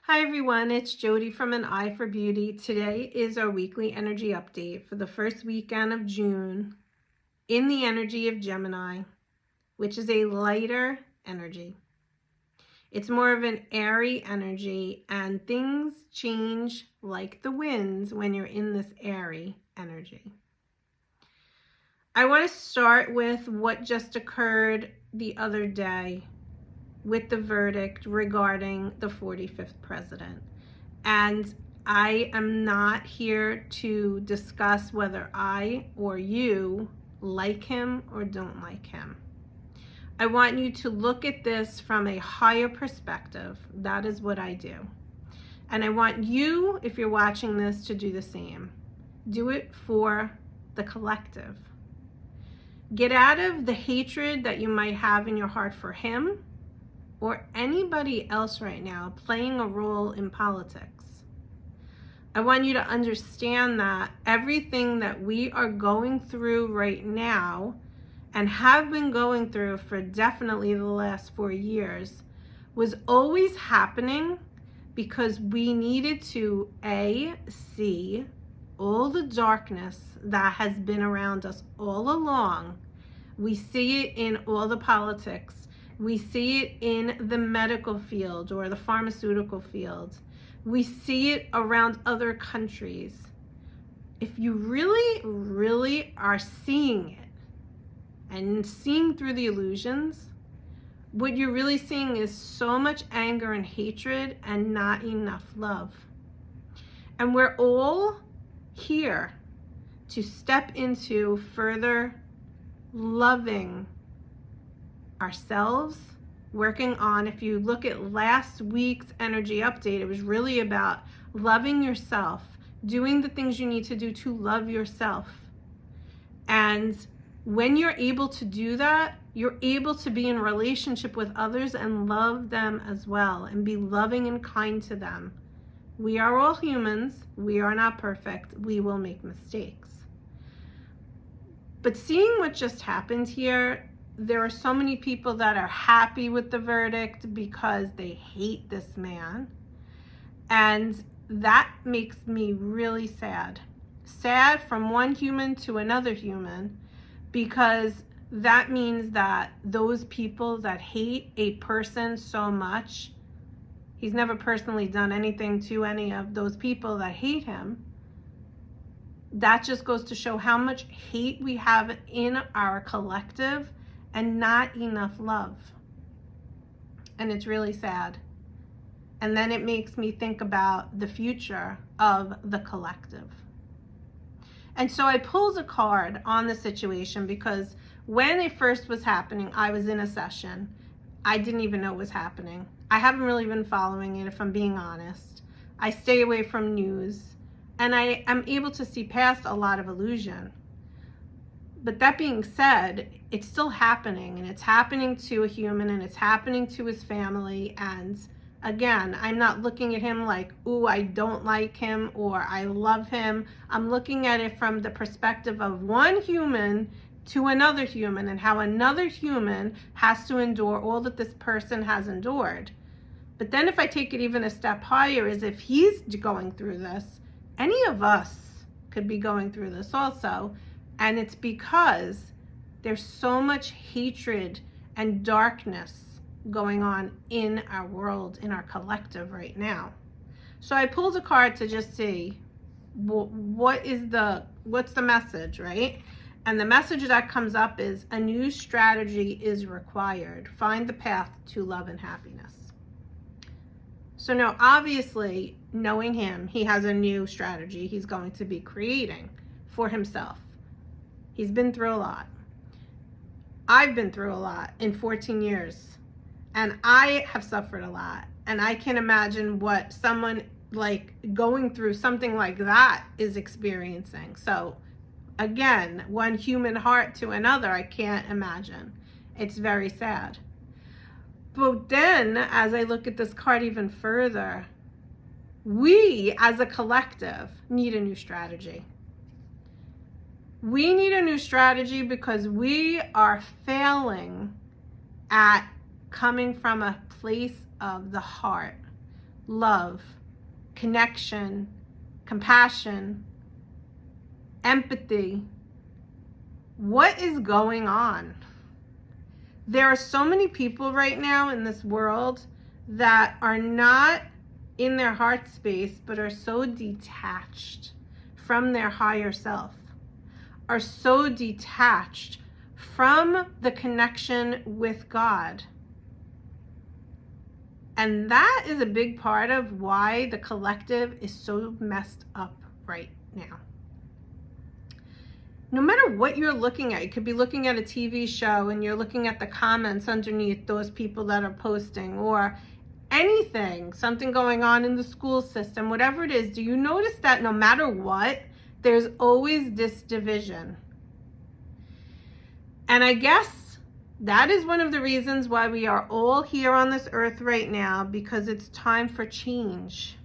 Hi everyone, it's Jody from An Eye for Beauty. Today is our weekly energy update for the first weekend of June in the energy of Gemini, which is a lighter energy. It's more of an airy energy, and things change like the winds when you're in this airy energy. I want to start with what just occurred the other day with the verdict regarding the 45th president. And I am not here to discuss whether I or you like him or don't like him. I want you to look at this from a higher perspective. That is what I do. And I want you, if you're watching this, to do the same. Do it for the collective. Get out of the hatred that you might have in your heart for him or anybody else right now playing a role in politics. I want you to understand that everything that we are going through right now and have been going through for definitely the last 4 years was always happening because we needed to see all the darkness that has been around us all along. We see it in all the politics. We see it in the medical field or the pharmaceutical field. We see it around other countries. If you really are seeing it and seeing through the illusions, what you're really seeing is so much anger and hatred and not enough love. And we're all here to step into further loving ourselves, working on, if you look at last week's energy update, it was really about loving yourself, doing the things you need to do to love yourself. And when you're able to do that, you're able to be in relationship with others and love them as well and be loving and kind to them. We are all humans. We are not perfect. We will make mistakes. But seeing what just happened here, there are so many people that are happy with the verdict because they hate this man. And that makes me really sad. Sad from one human to another human, because that means that those people that hate a person so much, he's never personally done anything to any of those people that hate him. That just goes to show how much hate we have in our collective and not enough love. And it's really sad. And then it makes me think about the future of the collective. And so I pulled a card on the situation because when it first was happening, I was in a session. I didn't even know it was happening. I haven't really been following it, if I'm being honest. I stay away from news, and I am able to see past a lot of illusion. But that being said, it's still happening, and it's happening to a human, and it's happening to his family. And again, I'm not looking at him like, ooh, I don't like him or I love him. I'm looking at it from the perspective of one human to another human and how another human has to endure all that this person has endured. But then if I take it even a step higher, is if he's going through this, any of us could be going through this also. And it's because there's so much hatred and darkness going on in our world, in our collective right now. So I pulled a card to just see what's the message, right? And the message that comes up is a new strategy is required. Find the path to love and happiness. So now, obviously, knowing him, he has a new strategy he's going to be creating for himself. He's been through a lot. I've been through a lot in 14 years. And I have suffered a lot. And I can imagine what someone like going through something like that is experiencing. So again, one human heart to another, I can't imagine. It's very sad. But then, as I look at this card even further, we as a collective need a new strategy. We need a new strategy because we are failing at coming from a place of the heart. love, connection, compassion, empathy. What is going on? There are so many people right now in this world that are not in their heart space, but are so detached from their higher self, are so detached from the connection with God. And that is a big part of why the collective is so messed up right now. No matter what you're looking at, you could be looking at a TV show and you're looking at the comments underneath those people that are posting, or anything, something going on in the school system, whatever it is, do you notice that no matter what, there's always this division? And I guess that is one of the reasons why we are all here on this earth right now, because it's time for change,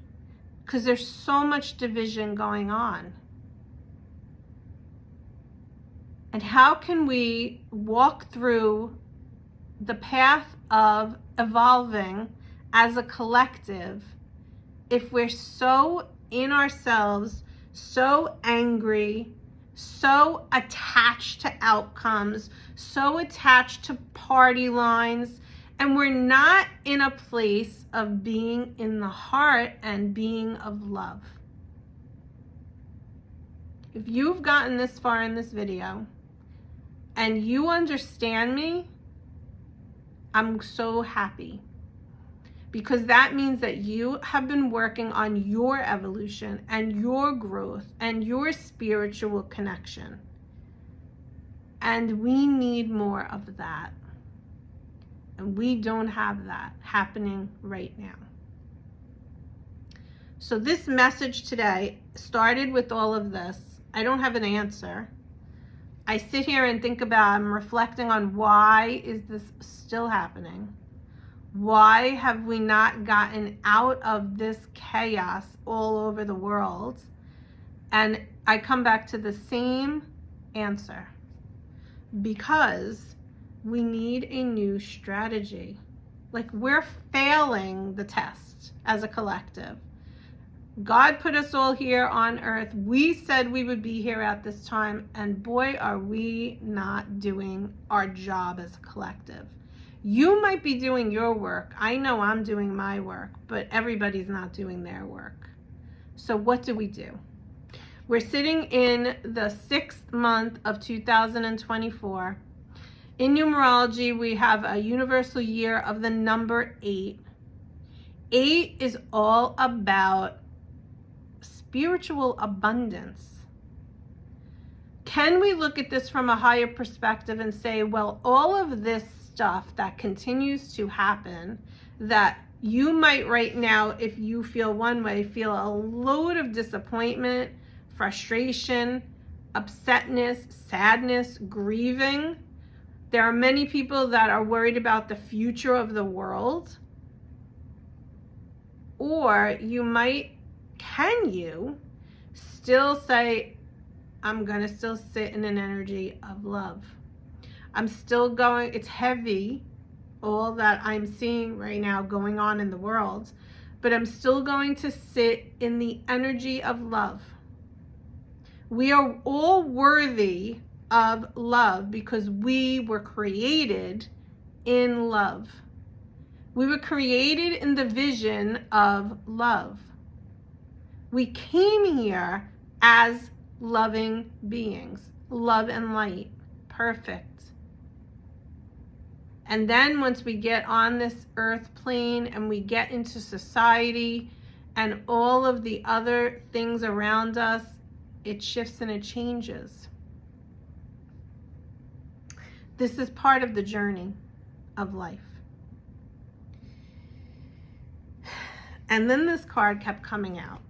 because there's so much division going on. And how can we walk through the path of evolving as a collective if we're so in ourselves, so angry, so attached to outcomes, so attached to party lines, and we're not in a place of being in the heart and being of love? If you've gotten this far in this video and you understand me, I'm so happy, because that means that you have been working on your evolution and your growth and your spiritual connection. And we need more of that. And we don't have that happening right now. So this message today started with all of this. I don't have an answer. I sit here and think about, I'm reflecting on, why is this still happening? Why have we not gotten out of this chaos all over the world? And I come back to the same answer. Because we need a new strategy. Like, we're failing the test as a collective. God put us all here on earth. We said we would be here at this time, and boy, are we not doing our job as a collective. You might be doing your work. I know I'm doing my work, but everybody's not doing their work. So what do? We're sitting in the 6th month of 2024. In numerology, we have a universal year of the number 8. 8 is all about spiritual abundance. Can we look at this from a higher perspective and say, well, all of this stuff that continues to happen, that you might right now, if you feel one way, feel a load of disappointment, frustration, upsetness, sadness, grieving. There are many people that are worried about the future of the world. Or you might, can you still say, I'm going to still sit in an energy of love. I'm still going, it's heavy, all that I'm seeing right now going on in the world, but I'm still going to sit in the energy of love. We are all worthy of love because we were created in love. We were created in the vision of love. We came here as loving beings, love and light, perfect. And then once we get on this earth plane and we get into society and all of the other things around us, it shifts and it changes. This is part of the journey of life. And then this card kept coming out.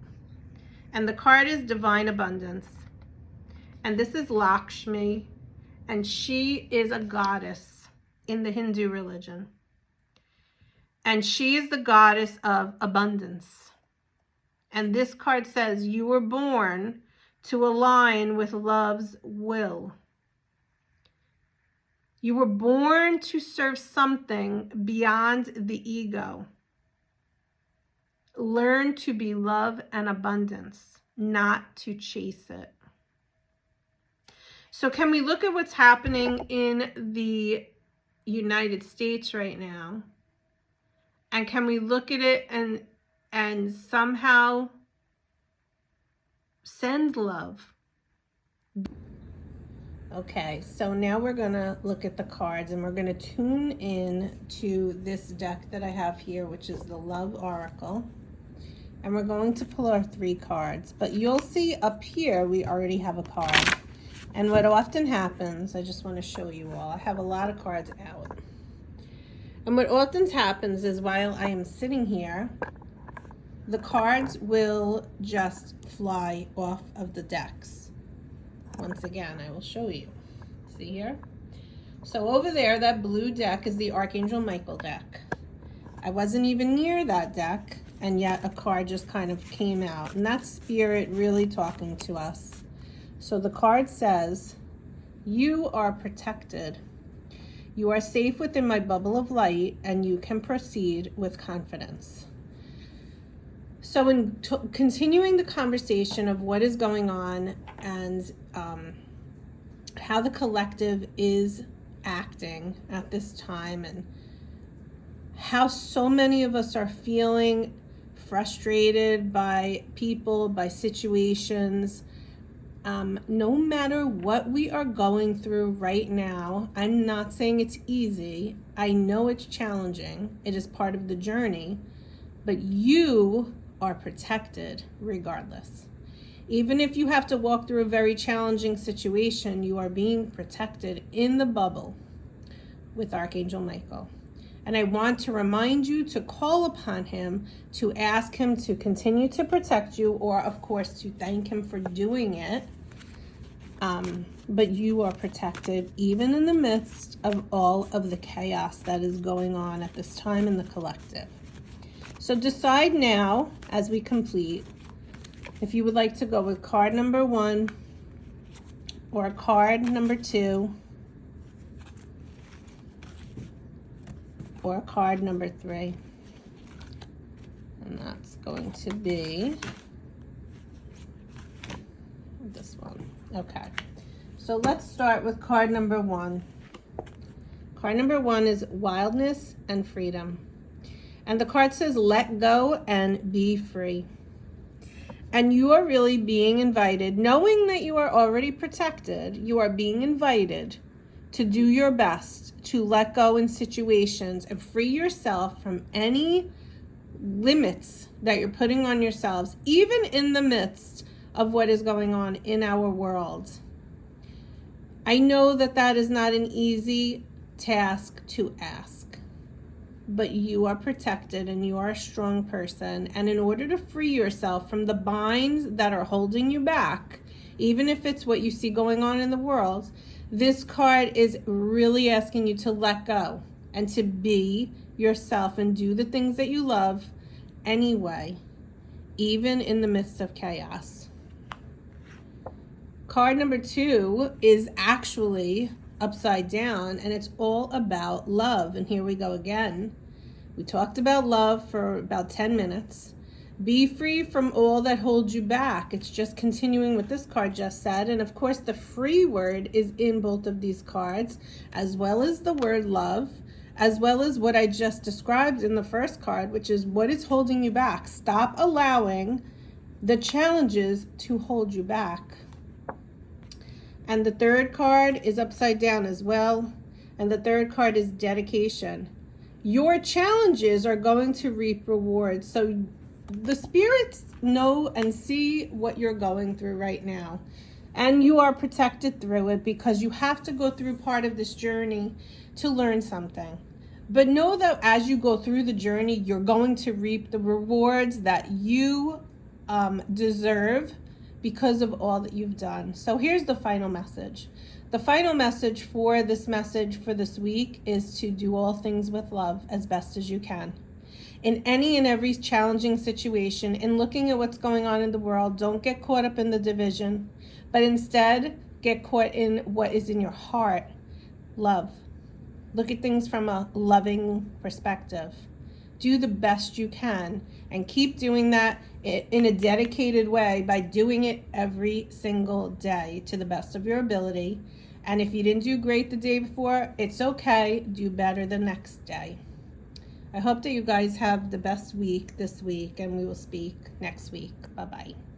And the card is Divine Abundance. And this is Lakshmi. And she is a goddess in the Hindu religion. And she is the goddess of abundance. And this card says, you were born to align with love's will. You were born to serve something beyond the ego. learn to be love and abundance, not to chase it. So can we look at what's happening in the United States right now? And can we look at it and somehow send love? Okay, so now we're going to look at the cards, and we're going to tune in to this deck that I have here, which is the Love Oracle. And we're going to pull our 3 cards. But you'll see up here we already have a card. And what often happens, I just want to show you all, I have a lot of cards out. And what often happens is while I am sitting here, the cards will just fly off of the decks. Once again, I will show you. See here? So over there, that blue deck is the Archangel Michael deck. I wasn't even near that deck, and yet a card just kind of came out. And that's Spirit really talking to us. So the card says, you are protected. You are safe within my bubble of light, and you can proceed with confidence. So in continuing the conversation of what is going on and how the collective is acting at this time, and how so many of us are feeling frustrated by people, by situations, no matter what we are going through right now. I'm not saying it's easy. I know it's challenging. It is part of the journey, but you are protected regardless. Even if you have to walk through a very challenging situation, you are being protected in the bubble with Archangel Michael. And I want to remind you to call upon him, to ask him to continue to protect you, or of course to thank him for doing it. But you are protected even in the midst of all of the chaos that is going on at this time in the collective. So decide now, as we complete, if you would like to go with card number 1 or card number 2 or card number 3. And that's going to be this one. Okay. So let's start with card number 1. Card number 1 is wildness and freedom. And the card says, let go and be free. And you are really being invited, knowing that you are already protected, you are being invited to do your best to let go in situations and free yourself from any limits that you're putting on yourselves, even in the midst of what is going on in our world. I know that that is not an easy task to ask. But you are protected and you are a strong person. And in order to free yourself from the binds that are holding you back, even if it's what you see going on in the world, this card is really asking you to let go and to be yourself and do the things that you love anyway, even in the midst of chaos. Card number 2 is actually upside down, and it's all about love. And here we go again. We talked about love for about 10 minutes. Be free from all that holds you back. It's just continuing what this card just said. And of course, the free word is in both of these cards, as well as the word love, as well as what I just described in the first card, which is what is holding you back. Stop allowing the challenges to hold you back. And the third card is upside down as well. And the third card is dedication. Your challenges are going to reap rewards. So the spirits know and see what you're going through right now. And you are protected through it because you have to go through part of this journey to learn something. But know that as you go through the journey, you're going to reap the rewards that you deserve because of all that you've done. So here's the final message. The final message for this week is to do all things with love as best as you can. In any and every challenging situation, in looking at what's going on in the world, don't get caught up in the division, but instead get caught in what is in your heart. Love. Look at things from a loving perspective. do the best you can and keep doing that in a dedicated way by doing it every single day to the best of your ability. And if you didn't do great the day before, it's okay. Do better the next day. I hope that you guys have the best week this week, and we will speak next week. Bye-bye.